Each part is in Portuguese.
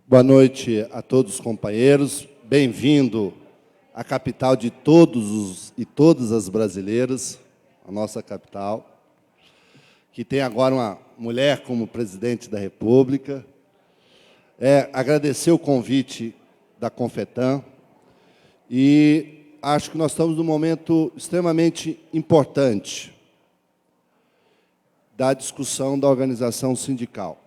Boa noite a todos os companheiros. Bem-vindo à capital de todos e todas as brasileiras, a nossa capital, que tem agora uma mulher como presidente da República. Agradecer o convite da Confetam e acho que nós estamos num momento extremamente importante da discussão da organização sindical.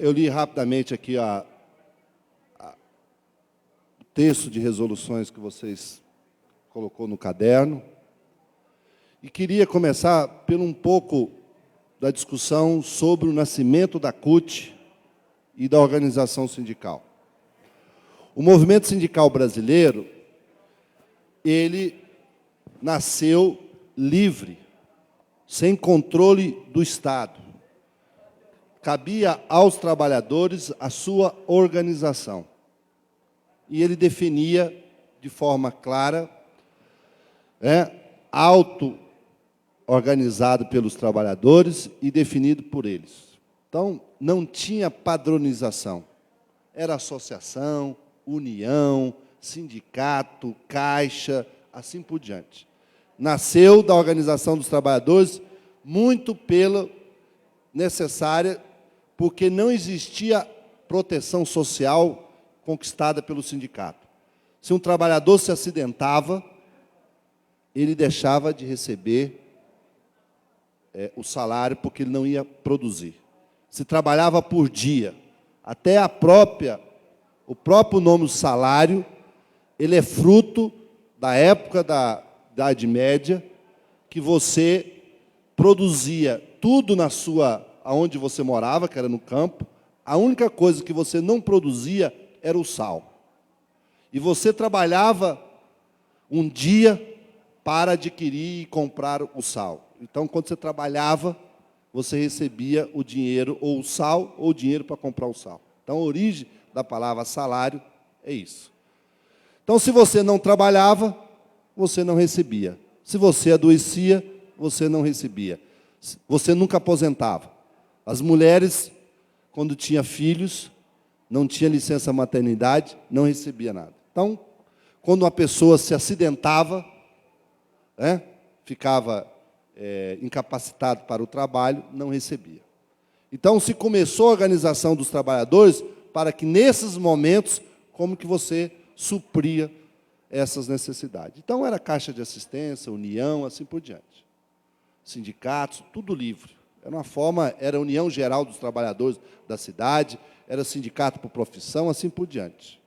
Eu li rapidamente aqui o texto de resoluções que vocês colocou no caderno e queria começar pelo um pouco da discussão sobre o nascimento da CUT e da organização sindical. O movimento sindical brasileiro, ele nasceu livre, sem controle do Estado. Cabia aos trabalhadores a sua organização. E ele definia de forma clara, auto-organizado pelos trabalhadores e definido por eles. Então, não tinha padronização. Era associação, união, sindicato, caixa, assim por diante. Nasceu da organização dos trabalhadores muito pela necessária, porque não existia proteção social conquistada pelo sindicato. Se um trabalhador se acidentava, ele deixava de receber o salário porque ele não ia produzir. Se trabalhava por dia. Até o próprio nome salário, ele é fruto da época da Idade Média, que você produzia tudo aonde você morava, que era no campo. A única coisa que você não produzia era o sal. E você trabalhava um dia para adquirir e comprar o sal. Então, quando você trabalhava, você recebia o dinheiro, ou o sal, ou o dinheiro para comprar o sal. Então, a origem da palavra salário é isso. Então, se você não trabalhava, você não recebia. Se você adoecia, você não recebia. Você nunca aposentava. As mulheres, quando tinham filhos, não tinha licença maternidade, não recebia nada. Então, quando uma pessoa se acidentava, ficava incapacitado para o trabalho, não recebia. Então, se começou a organização dos trabalhadores para que, nesses momentos, como que você supria essas necessidades. Então, era caixa de assistência, união, assim por diante. Sindicatos, tudo livre. Era a União Geral dos Trabalhadores da cidade, era sindicato por profissão, assim por diante.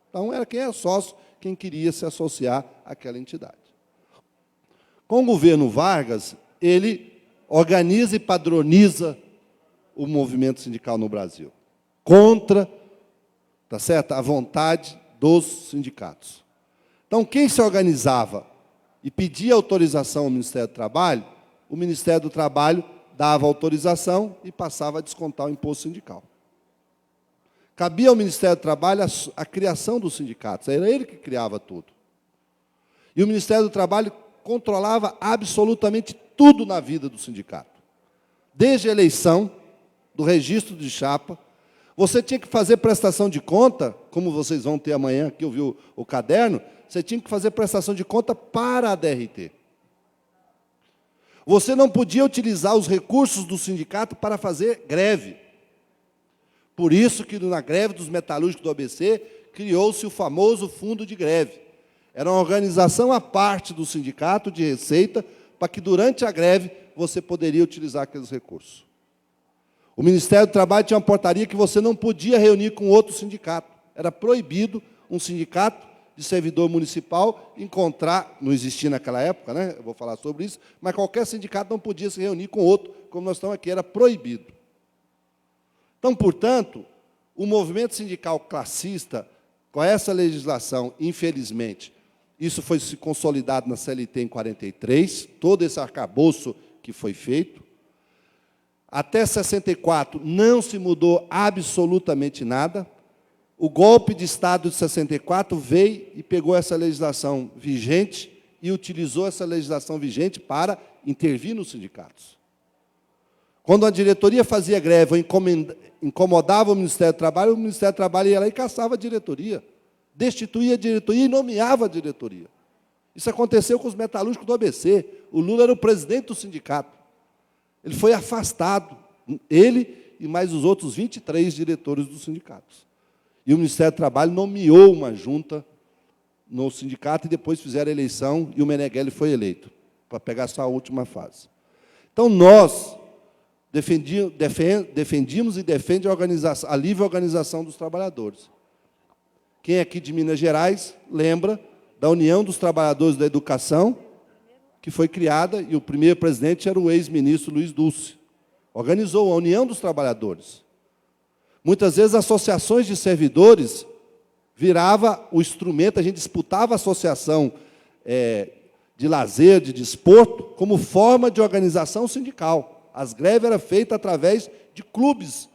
Então, era quem era sócio, quem queria se associar àquela entidade. Com o governo Vargas, ele organiza e padroniza o movimento sindical no Brasil, contra, a vontade dos sindicatos. Então, quem se organizava e pedia autorização ao Ministério do Trabalho, o Ministério do Trabalho dava autorização e passava a descontar o imposto sindical. Cabia ao Ministério do Trabalho a criação dos sindicatos, era ele que criava tudo. E o Ministério do Trabalho controlava absolutamente tudo na vida do sindicato. Desde a eleição, do registro de chapa, você tinha que fazer prestação de conta, como vocês vão ter amanhã, que eu vi o caderno, você tinha que fazer prestação de conta para a DRT. Você não podia utilizar os recursos do sindicato para fazer greve. Por isso que, na greve dos metalúrgicos do ABC, criou-se o famoso fundo de greve. Era uma organização à parte do sindicato de receita, para que, durante a greve, você poderia utilizar aqueles recursos. O Ministério do Trabalho tinha uma portaria que você não podia reunir com outro sindicato. Era proibido um sindicato de servidor municipal encontrar, não existia naquela época, eu vou falar sobre isso, mas qualquer sindicato não podia se reunir com outro, como nós estamos aqui, era proibido. Então, portanto, o movimento sindical classista, com essa legislação, infelizmente, isso foi se consolidado na CLT em 43, todo esse arcabouço que foi feito. Até 64 não se mudou absolutamente nada. O golpe de Estado de 64 veio e pegou essa legislação vigente e utilizou essa legislação vigente para intervir nos sindicatos. Quando a diretoria fazia greve ou incomodava o Ministério do Trabalho ia lá e caçava a diretoria, destituía a diretoria e nomeava a diretoria. Isso aconteceu com os metalúrgicos do ABC. O Lula era o presidente do sindicato. Ele foi afastado, ele e mais os outros 23 diretores dos sindicatos. E o Ministério do Trabalho nomeou uma junta no sindicato e depois fizeram a eleição e o Meneghelli foi eleito, para pegar só a última fase. Então, nós defendimos e defende a livre organização dos trabalhadores. Quem é aqui de Minas Gerais lembra da União dos Trabalhadores da Educação, que foi criada, e o primeiro presidente era o ex-ministro Luiz Dulce. Organizou a União dos Trabalhadores. Muitas vezes, associações de servidores virava o instrumento, a gente disputava a associação de lazer, de desporto, como forma de organização sindical. As greves eram feitas através de clubes.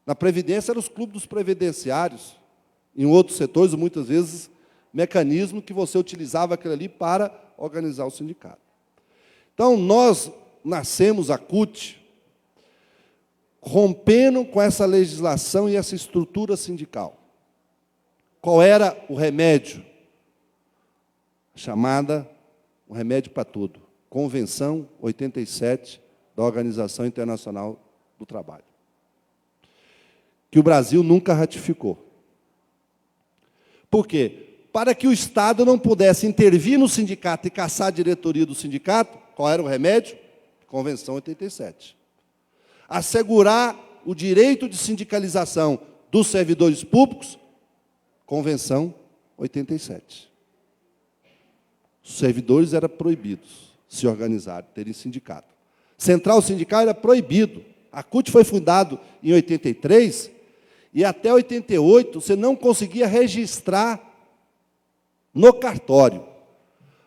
Na Previdência, eram os clubes dos previdenciários. Em outros setores, muitas vezes, mecanismo que você utilizava aquilo ali para organizar o sindicato. Então, nós nascemos, a CUT, rompendo com essa legislação e essa estrutura sindical. Qual era o remédio? Chamada, o remédio para tudo, Convenção 87 da Organização Internacional do Trabalho, que o Brasil nunca ratificou. Por quê? Para que o Estado não pudesse intervir no sindicato e caçar a diretoria do sindicato, qual era o remédio? Convenção 87. Assegurar o direito de sindicalização dos servidores públicos, Convenção 87. Os servidores eram proibidos de se organizar, terem sindicato. Central sindical era proibido. A CUT foi fundada em 83 e até 88 você não conseguia registrar no cartório.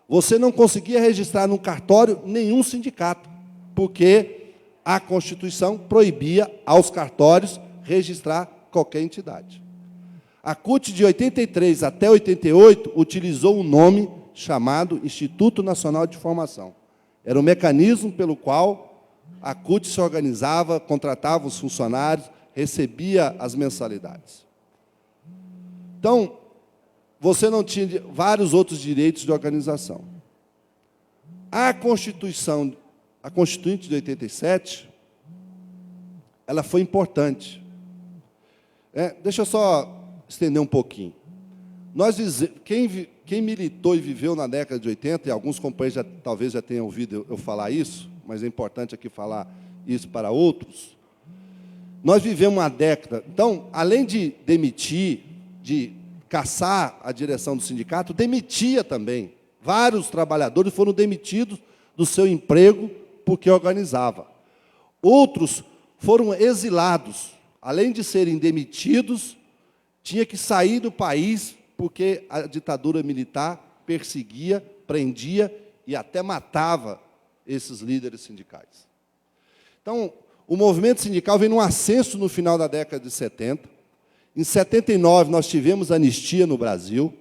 Você não conseguia registrar no cartório nenhum sindicato, porque a Constituição proibia aos cartórios registrar qualquer entidade. A CUT, de 83 até 88, utilizou um nome chamado Instituto Nacional de Formação. Era um mecanismo pelo qual a CUT se organizava, contratava os funcionários, recebia as mensalidades. Então, você não tinha vários outros direitos de organização. A Constituição, a Constituinte de 87, ela foi importante. Deixa eu só estender um pouquinho. Quem militou e viveu na década de 80, e alguns companheiros talvez já tenham ouvido eu falar isso, mas é importante aqui falar isso para outros, nós vivemos uma década. Então, além de demitir, de caçar a direção do sindicato, demitia também. Vários trabalhadores foram demitidos do seu emprego porque organizava. Outros foram exilados. Além de serem demitidos, tinha que sair do país porque a ditadura militar perseguia, prendia e até matava esses líderes sindicais. Então, o movimento sindical vem num ascenso no final da década de 70. Em 79, nós tivemos anistia no Brasil,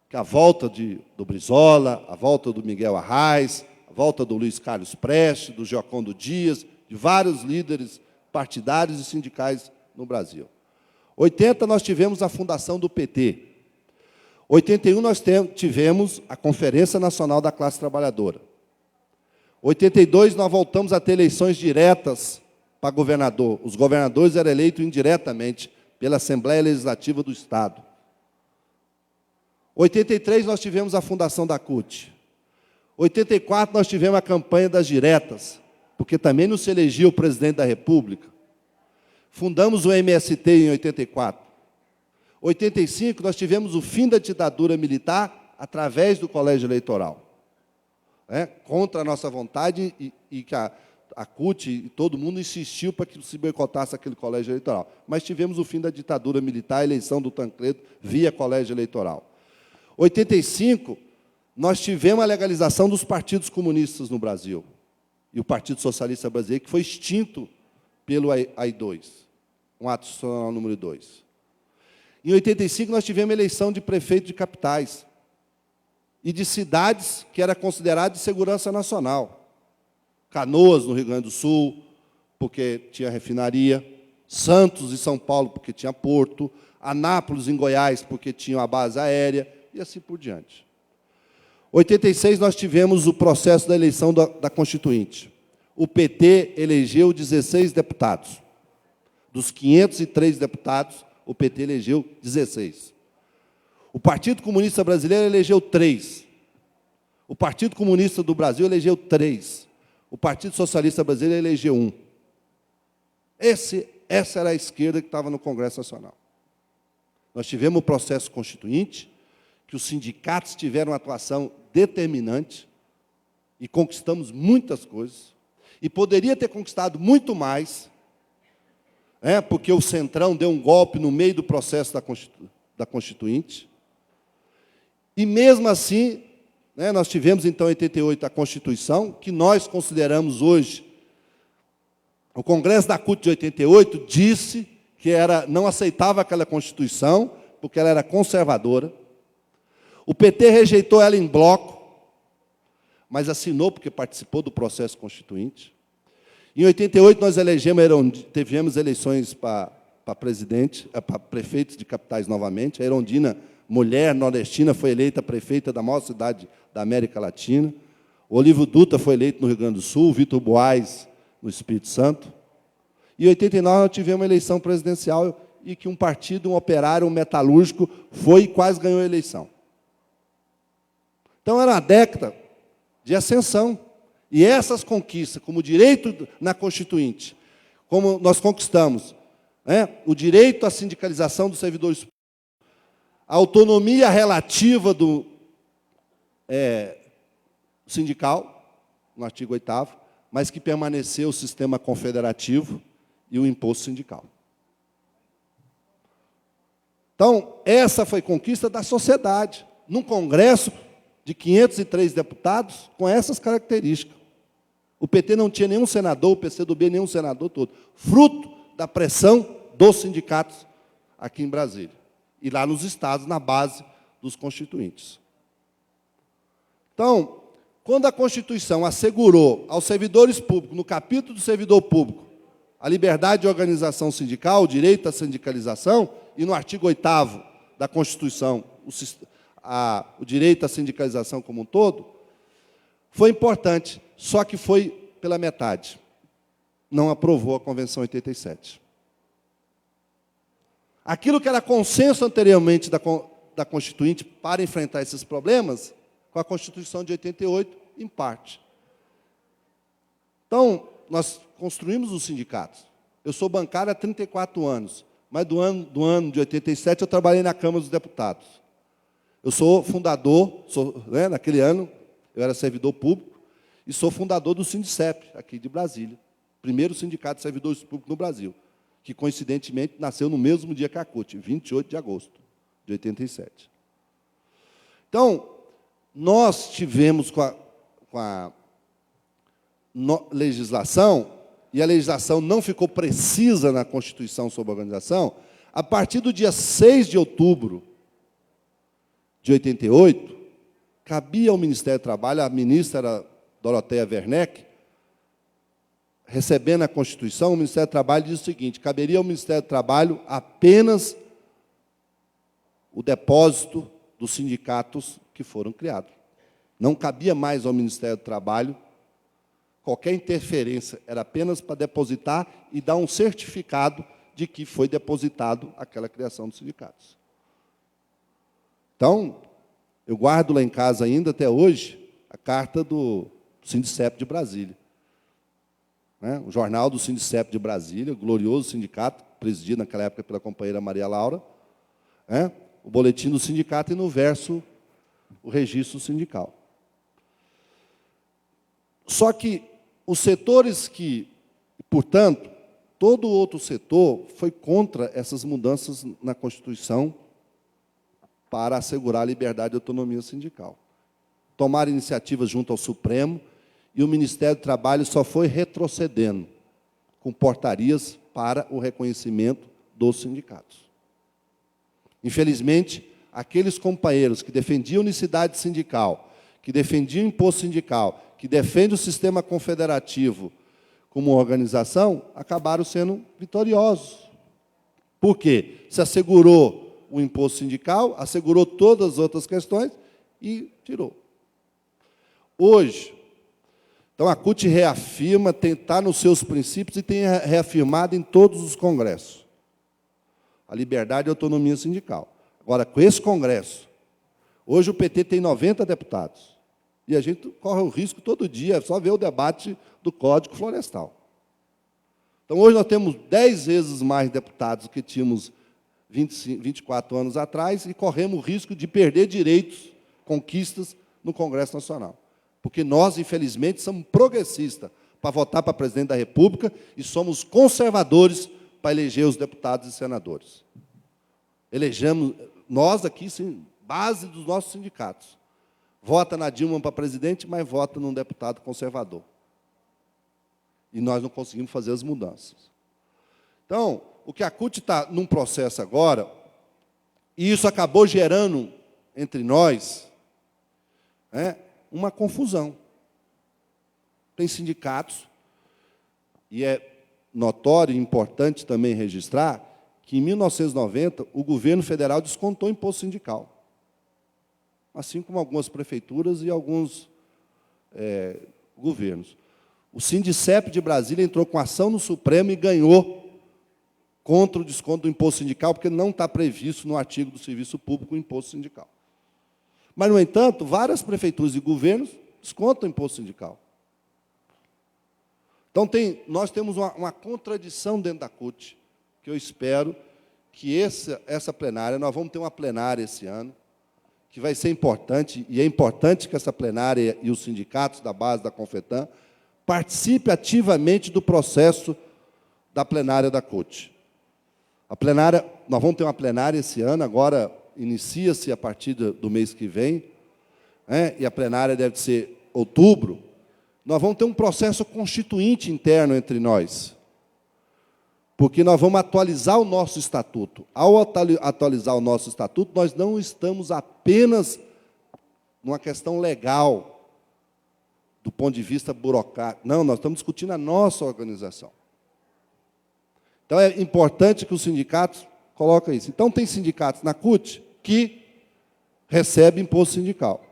que a volta do Brizola, a volta do Miguel Arraes, a volta do Luiz Carlos Prestes, do Giocondo Dias, de vários líderes partidários e sindicais no Brasil. 80, nós tivemos a fundação do PT. 81, nós tivemos a Conferência Nacional da Classe Trabalhadora. 82, nós voltamos a ter eleições diretas para governador. Os governadores eram eleitos indiretamente pela Assembleia Legislativa do Estado. 83, nós tivemos a fundação da CUT. 84, nós tivemos a campanha das diretas, porque também não se elegia o presidente da República. Fundamos o MST em 84. 85, nós tivemos o fim da ditadura militar através do colégio eleitoral. Contra a nossa vontade, e que a CUT e todo mundo insistiu para que se boicotasse aquele colégio eleitoral. Mas tivemos o fim da ditadura militar, a eleição do Tancredo via colégio eleitoral. 85, nós tivemos a legalização dos partidos comunistas no Brasil. E o Partido Socialista Brasileiro, que foi extinto pelo AI-2, um ato institucional número 2. Em 85, nós tivemos a eleição de prefeito de capitais e de cidades que era considerada de segurança nacional. Canoas, no Rio Grande do Sul, porque tinha refinaria, Santos e São Paulo, porque tinha porto, Anápolis, em Goiás, porque tinha a base aérea, e assim por diante. Em 86, nós tivemos o processo da eleição da Constituinte. O PT elegeu 16 deputados. Dos 503 deputados, o PT elegeu 16. O Partido Comunista Brasileiro elegeu 3. O Partido Comunista do Brasil elegeu 3. O Partido Socialista Brasileiro elegeu 1. Essa era a esquerda que estava no Congresso Nacional. Nós tivemos o processo constituinte, que os sindicatos tiveram uma atuação determinante, e conquistamos muitas coisas, e poderia ter conquistado muito mais, porque o Centrão deu um golpe no meio do processo da Constituinte, e mesmo assim, nós tivemos, então, em 88, a Constituição, que nós consideramos hoje. O Congresso da CUT de 88 disse que não aceitava aquela Constituição, porque ela era conservadora. O PT rejeitou ela em bloco, mas assinou porque participou do processo constituinte. Em 88, nós tivemos eleições para presidente, para prefeitos de capitais novamente. A Erondina, mulher nordestina, foi eleita prefeita da maior cidade da América Latina. O Olívio Dutra foi eleito no Rio Grande do Sul, o Vitor Buarque no Espírito Santo. E em 89, nós tivemos uma eleição presidencial e que um partido, um operário, um metalúrgico, foi e quase ganhou a eleição. Então, era uma década de ascensão. E essas conquistas, como direito na Constituinte, como nós conquistamos, o direito à sindicalização dos servidores públicos, a autonomia relativa do sindical, no artigo 8º, mas que permaneceu o sistema confederativo e o imposto sindical. Então, essa foi conquista da sociedade, num Congresso de 503 deputados com essas características. O PT não tinha nenhum senador, o PCdoB nenhum senador todo, fruto da pressão dos sindicatos aqui em Brasília. E lá nos estados, na base dos constituintes. Então, quando a Constituição assegurou aos servidores públicos, no capítulo do servidor público, a liberdade de organização sindical, o direito à sindicalização, e no artigo 8º da Constituição, o direito à sindicalização como um todo, foi importante, só que foi pela metade. Não aprovou a Convenção 87. Aquilo que era consenso anteriormente da Constituinte para enfrentar esses problemas, com a Constituição de 88, em parte. Então, nós construímos os sindicatos. Eu sou bancário há 34 anos, mas do ano de 87 eu trabalhei na Câmara dos Deputados. Eu sou fundador, naquele ano, eu era servidor público, e sou fundador do Sindicep, aqui de Brasília, primeiro sindicato de servidores públicos no Brasil, que, coincidentemente, nasceu no mesmo dia que a CUT, 28 de agosto de 87. Então, nós tivemos com a legislação, e a legislação não ficou precisa na Constituição sobre a organização, a partir do dia 6 de outubro de 88, cabia ao Ministério do Trabalho, a ministra era Doroteia Werneck, recebendo a Constituição, o Ministério do Trabalho diz o seguinte: caberia ao Ministério do Trabalho apenas o depósito dos sindicatos que foram criados. Não cabia mais ao Ministério do Trabalho qualquer interferência, era apenas para depositar e dar um certificado de que foi depositado aquela criação dos sindicatos. Então, eu guardo lá em casa ainda, até hoje, a carta do Sindicep de Brasília. O jornal do Sindicep de Brasília, o glorioso sindicato, presidido naquela época pela companheira Maria Laura, o boletim do sindicato e, no verso, o registro sindical. Só que os setores portanto, todo outro setor foi contra essas mudanças na Constituição para assegurar a liberdade e autonomia sindical. Tomaram iniciativas junto ao Supremo, e o Ministério do Trabalho só foi retrocedendo com portarias para o reconhecimento dos sindicatos. Infelizmente, aqueles companheiros que defendiam a unicidade sindical, que defendiam o imposto sindical, que defende o sistema confederativo como organização, acabaram sendo vitoriosos. Por quê? Se assegurou o imposto sindical, assegurou todas as outras questões e tirou. Hoje, então, a CUT reafirma, está nos seus princípios e tem reafirmado em todos os congressos a liberdade e autonomia sindical. Agora, com esse congresso, hoje o PT tem 90 deputados, e a gente corre o risco todo dia, é só ver o debate do Código Florestal. Então, hoje nós temos 10 vezes mais deputados do que tínhamos 24 anos atrás, e corremos o risco de perder direitos, conquistas no Congresso Nacional. Porque nós, infelizmente, somos progressistas para votar para presidente da República e somos conservadores para eleger os deputados e senadores. Elegemos, nós aqui, sim, base dos nossos sindicatos. Vota na Dilma para presidente, mas vota num deputado conservador. E nós não conseguimos fazer as mudanças. Então, o que a CUT está num processo agora, e isso acabou gerando entre nós uma confusão. Tem sindicatos, e é notório e importante também registrar que, em 1990, o governo federal descontou o imposto sindical, assim como algumas prefeituras e alguns governos. O Sindicep de Brasília entrou com ação no Supremo e ganhou contra o desconto do imposto sindical, porque não está previsto no artigo do Serviço Público o imposto sindical. Mas, no entanto, várias prefeituras e governos descontam o imposto sindical. Então, nós temos uma contradição dentro da CUT, que eu espero que essa plenária, nós vamos ter uma plenária esse ano, que vai ser importante, e é importante que essa plenária e os sindicatos da base da Confetam participem ativamente do processo da plenária da CUT. A plenária, nós vamos ter uma plenária esse ano, agora inicia-se a partir do mês que vem, e a plenária deve ser outubro. Nós vamos ter um processo constituinte interno entre nós, porque nós vamos atualizar o nosso estatuto. Ao atualizar o nosso estatuto, nós não estamos apenas numa questão legal, do ponto de vista burocrático. Não, nós estamos discutindo a nossa organização. Então, é importante que os sindicatos coloquem isso. Então, tem sindicatos na CUT que recebem imposto sindical.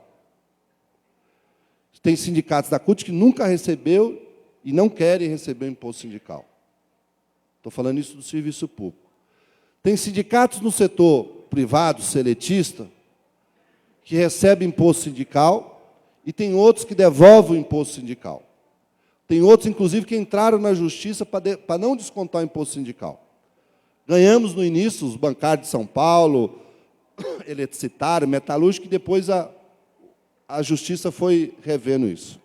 Tem sindicatos da CUT que nunca recebeu e não querem receber o imposto sindical. Estou falando isso do serviço público. Tem sindicatos no setor privado, seletista, que recebem imposto sindical, e tem outros que devolvem o imposto sindical. Tem outros, inclusive, que entraram na justiça para não descontar o imposto sindical. Ganhamos, no início, os bancários de São Paulo, eletricitário, metalúrgico, e depois a justiça foi revendo isso.